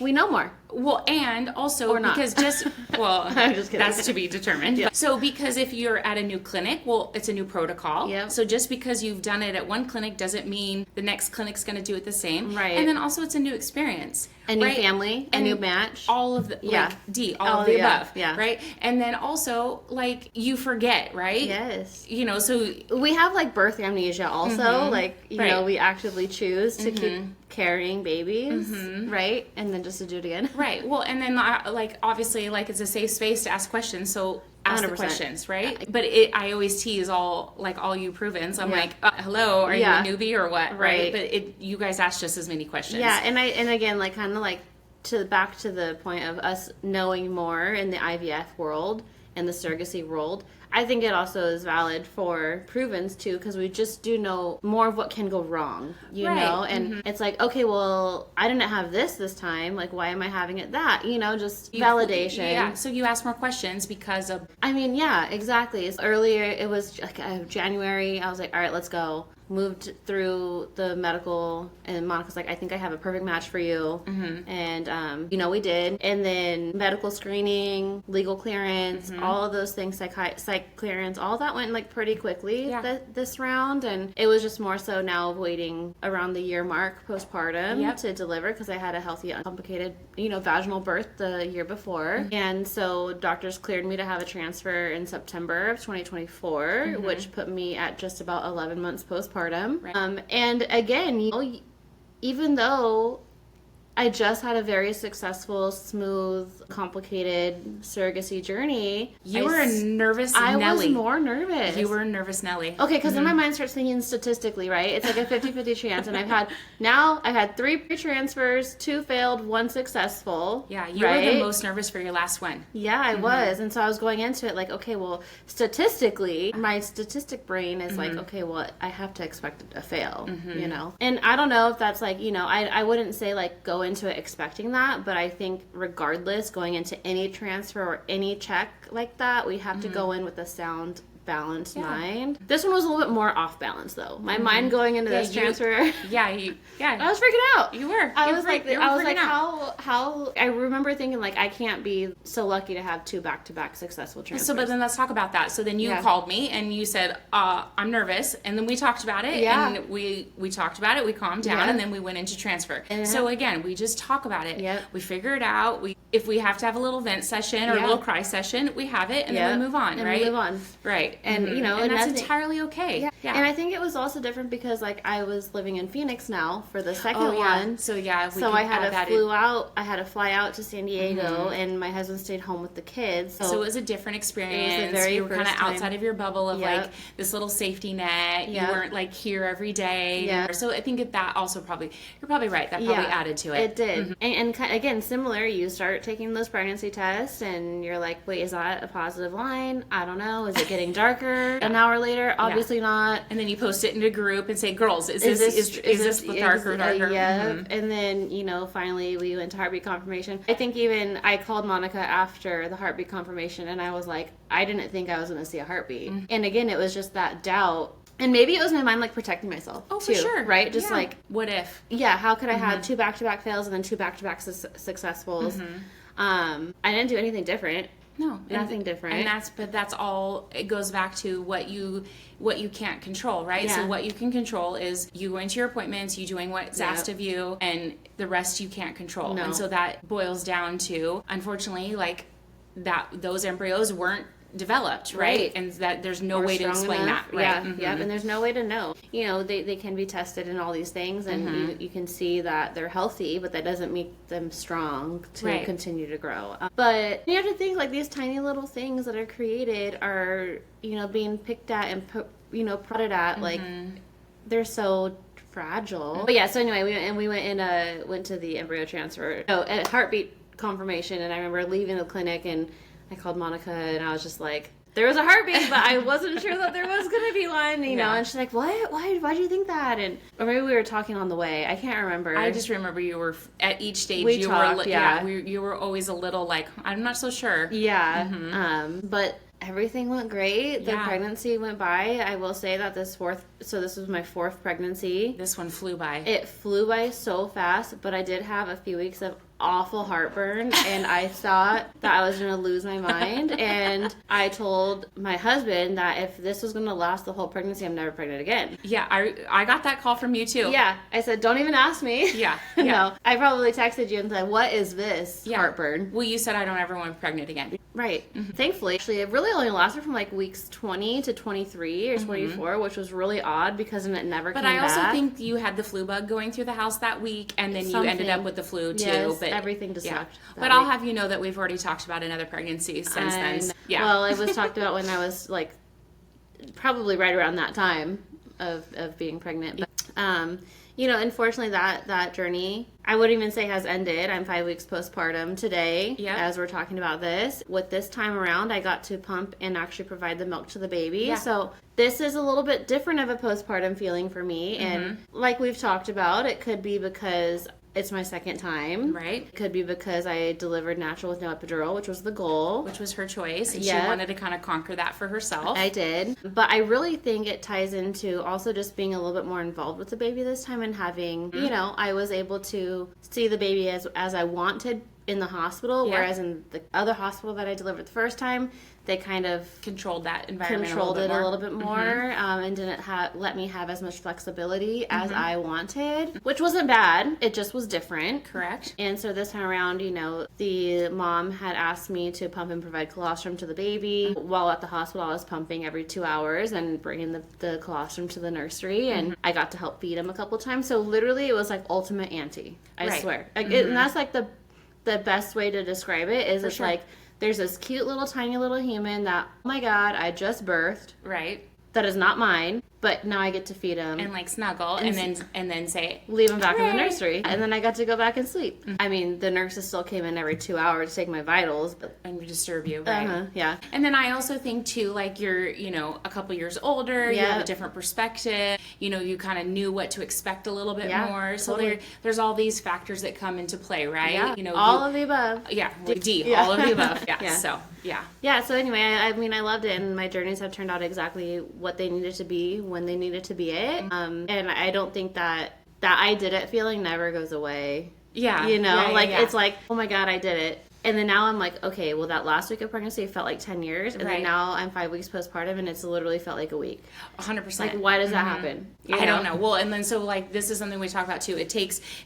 [SPEAKER 1] we know more.
[SPEAKER 2] Well, and also
[SPEAKER 1] Or not.
[SPEAKER 2] because well,
[SPEAKER 1] I'm just kidding.
[SPEAKER 2] that's to be determined. Yeah. So because if you're at a new clinic, well, it's a new protocol.
[SPEAKER 1] Yep.
[SPEAKER 2] So just because you've done it at one clinic doesn't mean the next clinic's going to do it the same.
[SPEAKER 1] Right.
[SPEAKER 2] And then also it's a new experience.
[SPEAKER 1] A new
[SPEAKER 2] right?
[SPEAKER 1] family, a new match.
[SPEAKER 2] All of the,
[SPEAKER 1] Yeah.
[SPEAKER 2] all of the above.
[SPEAKER 1] Yeah.
[SPEAKER 2] Right? And then also, like, you forget, right?
[SPEAKER 1] Yes.
[SPEAKER 2] You know, so...
[SPEAKER 1] We have, like, birth amnesia also. Like, you
[SPEAKER 2] Right.
[SPEAKER 1] know, we actively choose to keep carrying babies, right? And then just to do it again.
[SPEAKER 2] Right. Well, and then, like, obviously, like, it's a safe space to ask questions, so... Ask
[SPEAKER 1] 100%.
[SPEAKER 2] the questions, right? But I always tease all you pruvens. I'm
[SPEAKER 1] Yeah.
[SPEAKER 2] like, hello, are
[SPEAKER 1] Yeah.
[SPEAKER 2] you a newbie or what?
[SPEAKER 1] Right.
[SPEAKER 2] But you guys ask just as many questions.
[SPEAKER 1] Yeah, and again, like, kind of like, back to the point of us knowing more in the IVF world and the surrogacy world, I think it also is valid for pruvens too, because we just do know more of what can go wrong, you
[SPEAKER 2] Right.
[SPEAKER 1] know? And it's like, okay, well, I didn't have this time. Like, why am I having it that? You know, just validation.
[SPEAKER 2] Yeah, so you ask more questions because of...
[SPEAKER 1] I mean, yeah, exactly. Earlier, it was like January. I was like, all right, let's go. Moved through the medical, and Monica's like, I think I have a perfect match for you. And, you know, we did. And then medical screening, legal clearance, all of those things, psych clearance, all that went like pretty quickly this round. And it was just more so now waiting around the year mark postpartum to deliver, because I had a healthy, uncomplicated, you know, vaginal birth the year before. And so doctors cleared me to have a transfer in September of 2024, which put me at just about 11 months postpartum.
[SPEAKER 2] Right.
[SPEAKER 1] And again, you know, even though I just had a very successful, smooth, complicated surrogacy journey,
[SPEAKER 2] You were a nervous Nelly.
[SPEAKER 1] I was more nervous.
[SPEAKER 2] You were a nervous Nelly.
[SPEAKER 1] Okay, because then my mind starts thinking statistically, right? It's like a 50-50 chance, and I've had 3 pre-transfers, 2 failed, 1 successful.
[SPEAKER 2] Yeah, you were the most nervous for your last one.
[SPEAKER 1] Yeah, I was. And so I was going into it like, okay, well, statistically, my statistic brain is like, okay, well, I have to expect a fail, you know? And I don't know if that's like, you know, I wouldn't say like go into it expecting that, but I think regardless, going into any transfer or any check like that, we have to go in with a sound, balanced mind. This one was a little bit more off balance though. My mind going into this transfer. I was freaking out.
[SPEAKER 2] You were.
[SPEAKER 1] I was like, how I remember thinking like, I can't be so lucky to have 2 back-to-back successful transfers.
[SPEAKER 2] So, but then let's talk about that. So then you called me and you said, I'm nervous. And then we talked about it.
[SPEAKER 1] Yeah.
[SPEAKER 2] And we talked about it. We calmed down and then we went into transfer. So again, we just talk about it.
[SPEAKER 1] Yep.
[SPEAKER 2] We figure it out. If we have to have a little vent session or a little cry session, we have it and then we move on, right?
[SPEAKER 1] We move on.
[SPEAKER 2] Right.
[SPEAKER 1] And, you know,
[SPEAKER 2] and that's entirely okay.
[SPEAKER 1] Yeah. And I think it was also different because, like, I was living in Phoenix now for the second one.
[SPEAKER 2] So, I
[SPEAKER 1] had to fly out to San Diego, and my husband stayed home with the kids. So
[SPEAKER 2] it was a different experience.
[SPEAKER 1] It was the very
[SPEAKER 2] you were kind of
[SPEAKER 1] first time.
[SPEAKER 2] outside of your bubble of, like, this little safety net. You weren't, like, here every day.
[SPEAKER 1] Yeah.
[SPEAKER 2] So I think that also you're probably right. That probably added to it.
[SPEAKER 1] It did. And again, similar, you start taking those pregnancy tests, and you're like, wait, is that a positive line? I don't know. Is it getting darker? An hour later, obviously not.
[SPEAKER 2] And then you post it in a group and say, girls, is this the darker?
[SPEAKER 1] And then, you know, finally we went to heartbeat confirmation. I think even I called Monica after the heartbeat confirmation, and I was like, I didn't think I was going to see a heartbeat. And again, it was just that doubt. And maybe it was my mind, like, protecting myself.
[SPEAKER 2] Oh,
[SPEAKER 1] too,
[SPEAKER 2] for sure.
[SPEAKER 1] Right? Just like,
[SPEAKER 2] what if?
[SPEAKER 1] Yeah, how could I have 2 back-to-back fails and then 2 back-to-back successfuls? I didn't do anything different.
[SPEAKER 2] No,
[SPEAKER 1] nothing different.
[SPEAKER 2] And that's all. It goes back to what you can't control, right?
[SPEAKER 1] Yeah.
[SPEAKER 2] So what you can control is you going to your appointments, you doing what's asked of you, and the rest you can't control.
[SPEAKER 1] No.
[SPEAKER 2] And so that boils down to, unfortunately, like those embryos weren't developed, right? And that there's no way to explain that, right?
[SPEAKER 1] Yeah, and there's no way to know. You know, they can be tested in all these things, and you can see that they're healthy, but that doesn't make them strong to continue to grow. But you have to think, like, these tiny little things that are created are, you know, being picked at and prodded at, like, they're so fragile. But yeah, so anyway, we went to the embryo transfer, at heartbeat confirmation, and I remember leaving the clinic, and I called Monica, and I was just like, there was a heartbeat, but I wasn't sure that there was going to be one, you know, and she's like, what? Why do you think that? Or maybe we were talking on the way. I can't remember.
[SPEAKER 2] I just remember you were, at each stage, you were always a little like, I'm not so sure.
[SPEAKER 1] Yeah. But everything went great. The pregnancy went by. I will say that this was my 4th pregnancy.
[SPEAKER 2] This one flew by.
[SPEAKER 1] It flew by so fast, but I did have a few weeks of awful heartburn, and I thought that I was going to lose my mind. And I told my husband that if this was going to last the whole pregnancy, I'm never pregnant again.
[SPEAKER 2] Yeah, I got that call from you too.
[SPEAKER 1] Yeah, I said, don't even ask me.
[SPEAKER 2] Yeah.
[SPEAKER 1] No, I probably texted you and said, what is this heartburn?
[SPEAKER 2] Well, you said I don't ever want to be pregnant again.
[SPEAKER 1] Right. Mm-hmm. Thankfully, actually, it really only lasted from like weeks 20 to 23 or 24, which was really odd because it never came back.
[SPEAKER 2] But I also think you had the flu bug going through the house that week, and then you ended up with the flu too.
[SPEAKER 1] Yes,
[SPEAKER 2] but
[SPEAKER 1] everything just sucked.
[SPEAKER 2] But I'll have you know that we've already talked about another pregnancy since then. Yeah.
[SPEAKER 1] Well, it was talked about when I was like probably right around that time of being pregnant. But, you know, unfortunately, that journey, I wouldn't even say has ended. I'm 5 weeks postpartum today as we're talking about this. With this time around, I got to pump and actually provide the milk to the baby. Yeah. So this is a little bit different of a postpartum feeling for me. And like we've talked about, it could be because it's my second time.
[SPEAKER 2] Right.
[SPEAKER 1] It could be because I delivered natural with no epidural, which was the goal.
[SPEAKER 2] Which was her choice. And she wanted to kind of conquer that for herself.
[SPEAKER 1] I did. But I really think it ties into also just being a little bit more involved with the baby this time and having, you know, I was able to see the baby as I wanted in the hospital, whereas in the other hospital that I delivered the first time, they kind of
[SPEAKER 2] controlled that environment
[SPEAKER 1] a little bit more and didn't let me have as much flexibility as I wanted, which wasn't bad. It just was different.
[SPEAKER 2] Correct.
[SPEAKER 1] And so this time around, you know, the mom had asked me to pump and provide colostrum to the baby. While at the hospital, I was pumping every 2 hours and bringing the colostrum to the nursery, and I got to help feed him a couple times. So literally, it was like ultimate auntie. I swear. Like, and that's like the best way to describe it is it's like there's this cute little tiny little human that, oh my God, I just birthed.
[SPEAKER 2] Right.
[SPEAKER 1] That is not mine, but now I get to feed him.
[SPEAKER 2] And like snuggle and then say,
[SPEAKER 1] leave him back in the nursery. And then I got to go back and sleep. I mean, the nurses still came in every 2 hours to take my vitals.
[SPEAKER 2] And disturb you, right?
[SPEAKER 1] Yeah.
[SPEAKER 2] And then I also think too, like you're, you know, a couple years older, you have a different perspective, you know, you kind of knew what to expect a little bit more. So there's all these factors that come into play, right?
[SPEAKER 1] Yeah.
[SPEAKER 2] You know,
[SPEAKER 1] all of the above.
[SPEAKER 2] Yeah. All of the above. Yeah. So, yeah.
[SPEAKER 1] Yeah. So anyway, I mean, I loved it, and my journeys have turned out exactly what they needed to be when they needed to be it. And I don't think that I did it feeling never goes away.
[SPEAKER 2] Yeah.
[SPEAKER 1] You know, it's like, oh my God, I did it. And then now I'm like, okay, well, that last week of pregnancy felt like 10 years. And then now I'm 5 weeks postpartum, and it's literally felt like a week.
[SPEAKER 2] 100%.
[SPEAKER 1] Like, why does that happen?
[SPEAKER 2] I don't know. Well, and then so, like, this is something we talk about, too. It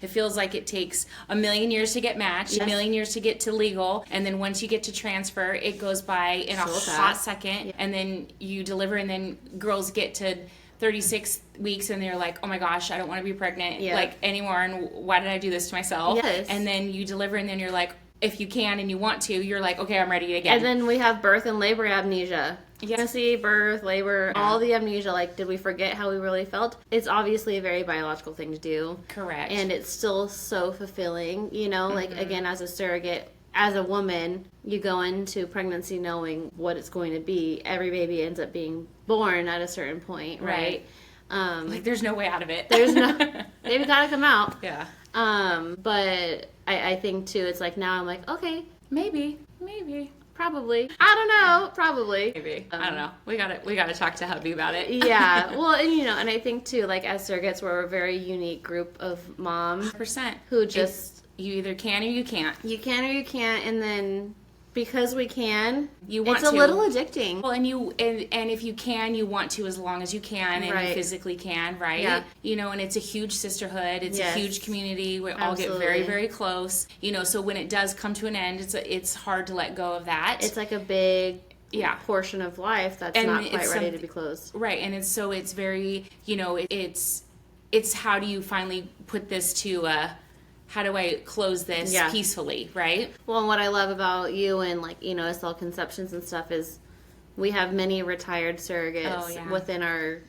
[SPEAKER 2] feels like it takes a million years to get matched, a million years to get to legal. And then once you get to transfer, it goes by in a hot second. Yeah. And then you deliver, and then girls get to 36 weeks and they're like, oh my gosh, I don't want to be pregnant like anymore. And why did I do this to myself?
[SPEAKER 1] Yes.
[SPEAKER 2] And then you deliver, and then you're like, if you can and you want to, you're like, okay, I'm ready again.
[SPEAKER 1] And then we have birth and labor amnesia. Pregnancy, birth, labor, all the amnesia. Like, did we forget how we really felt? It's obviously a very biological thing to do.
[SPEAKER 2] Correct.
[SPEAKER 1] And it's still so fulfilling, you know, like, again, as a surrogate, as a woman, you go into pregnancy knowing what it's going to be. Every baby ends up being born at a certain point, right?
[SPEAKER 2] Like, there's no way out of it.
[SPEAKER 1] There's no, they've got to come out.
[SPEAKER 2] Yeah.
[SPEAKER 1] But I think too, it's like now I'm like, okay,
[SPEAKER 2] maybe,
[SPEAKER 1] probably. I don't know, probably.
[SPEAKER 2] Maybe. I don't know. We gotta talk to hubby about it.
[SPEAKER 1] Yeah. Well, and you know, and I think too, like as surrogates, we're a very unique group of moms
[SPEAKER 2] 100%.
[SPEAKER 1] who just
[SPEAKER 2] you either can or you can't.
[SPEAKER 1] You can or you can't, and then because we can,
[SPEAKER 2] you want
[SPEAKER 1] it's
[SPEAKER 2] to.
[SPEAKER 1] a little addicting.
[SPEAKER 2] Well, and if you can, you want to as long as you can, and you physically can, right?
[SPEAKER 1] Yeah.
[SPEAKER 2] You know, and it's a huge sisterhood. It's a huge community. We all get very, very close. You know, so when it does come to an end, it's hard to let go of that.
[SPEAKER 1] It's like a big portion of life that's not quite ready to be closed.
[SPEAKER 2] Right, and it's very, you know, it's how do you finally put this to how do I close this peacefully, right?
[SPEAKER 1] Well, and what I love about you and, like, you know, SL Conceptions and stuff is we have many retired surrogates within our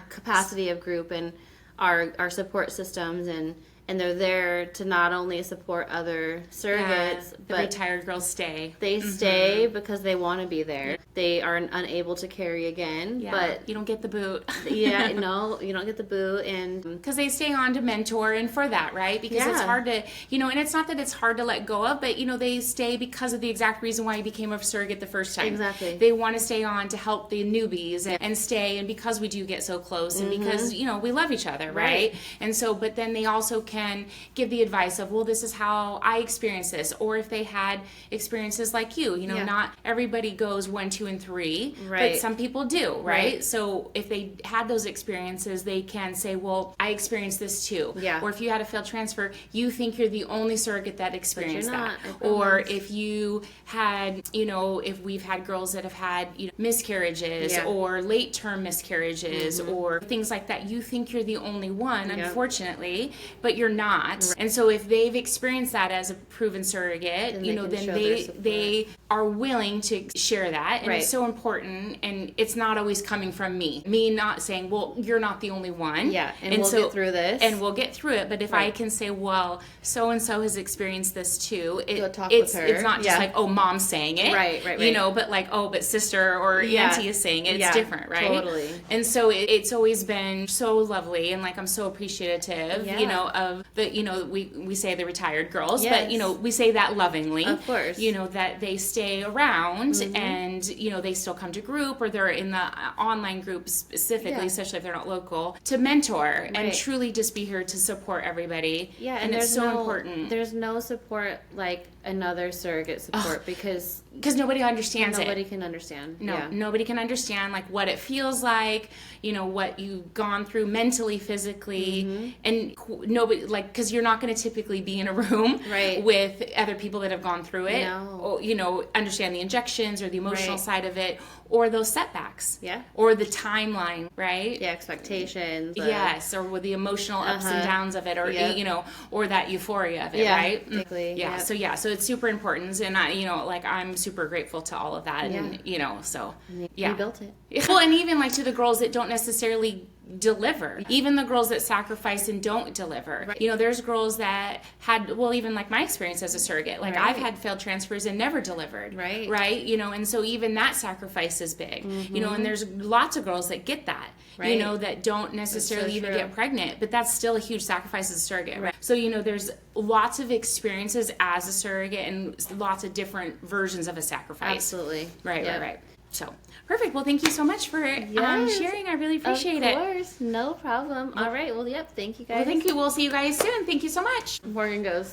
[SPEAKER 1] capacity of group and our support systems, and they're there to not only support other surrogates,
[SPEAKER 2] but retired girls stay.
[SPEAKER 1] They stay because they want to be there. They are unable to carry again, but
[SPEAKER 2] you don't get the boot.
[SPEAKER 1] No, you don't get the boot, and
[SPEAKER 2] because they stay on to mentor and for that, right? Because it's hard to, you know, and it's not that it's hard to let go of, but you know, they stay because of the exact reason why you became a surrogate the first time.
[SPEAKER 1] Exactly.
[SPEAKER 2] They want to stay on to help the newbies and stay, and because we do get so close, and because you know we love each other, right? And so, but then they also can can give the advice of, well, this is how I experienced this, or if they had experiences like you, not everybody goes 1, 2, and 3, but some people do, right? So if they had those experiences, they can say, well, I experienced this too.
[SPEAKER 1] Yeah.
[SPEAKER 2] Or if you had a failed transfer, you think you're the only surrogate that experienced that. Or if you had, if we've had girls that have had miscarriages or late term miscarriages or things like that, you think you're the only one, unfortunately, but you're not. And so if they've experienced that as a proven surrogate, then they are willing to share that. And it's so important. And it's not always coming from me not saying, well, you're not the only one.
[SPEAKER 1] Yeah. And we'll get through this.
[SPEAKER 2] And we'll get through it. But if I can say, well, so-and-so has experienced this too,
[SPEAKER 1] it's
[SPEAKER 2] not just like, oh, mom's saying it.
[SPEAKER 1] Right.
[SPEAKER 2] But like, oh, but sister or auntie is saying it. It's different, right?
[SPEAKER 1] Totally.
[SPEAKER 2] And so it's always been so lovely. And like, I'm so appreciative, of the, we say the retired girls, but, we say that lovingly.
[SPEAKER 1] Of course.
[SPEAKER 2] That they stay around and, they still come to group, or they're in the online group specifically, especially if they're not local, to mentor and truly just be here to support everybody.
[SPEAKER 1] Yeah,
[SPEAKER 2] and it's so important.
[SPEAKER 1] There's no support like another surrogate support because
[SPEAKER 2] nobody understands
[SPEAKER 1] nobody can understand.
[SPEAKER 2] Nobody can understand like what it feels like, what you've gone through mentally, physically, and nobody, like, because you're not going to typically be in a room with other people that have gone through it, or, understand the injections or the emotional side of it, or those setbacks, or the timeline, right?
[SPEAKER 1] Yeah, expectations.
[SPEAKER 2] Yes, or with the emotional ups and downs of it, or or that euphoria of it, right?
[SPEAKER 1] Exactly.
[SPEAKER 2] So it's super important, and I'm super grateful to all of that, and
[SPEAKER 1] we built it.
[SPEAKER 2] Well, and even like to the girls that don't necessarily deliver, even the girls that sacrifice and don't deliver, there's girls that had, well, even like my experience as a surrogate, like I've had failed transfers and never delivered, right, and so even that sacrifice is big, and there's lots of girls that get that, that don't necessarily even get pregnant, but that's still a huge sacrifice as a surrogate, so there's lots of experiences as a surrogate and lots of different versions of a sacrifice.
[SPEAKER 1] Absolutely.
[SPEAKER 2] Right. So, perfect. Well, thank you so much for sharing. I really appreciate it.
[SPEAKER 1] Of course. No problem. All right. Well, thank you guys.
[SPEAKER 2] Well, thank you. We'll see you guys soon. Thank you so much.
[SPEAKER 1] Morgan goes,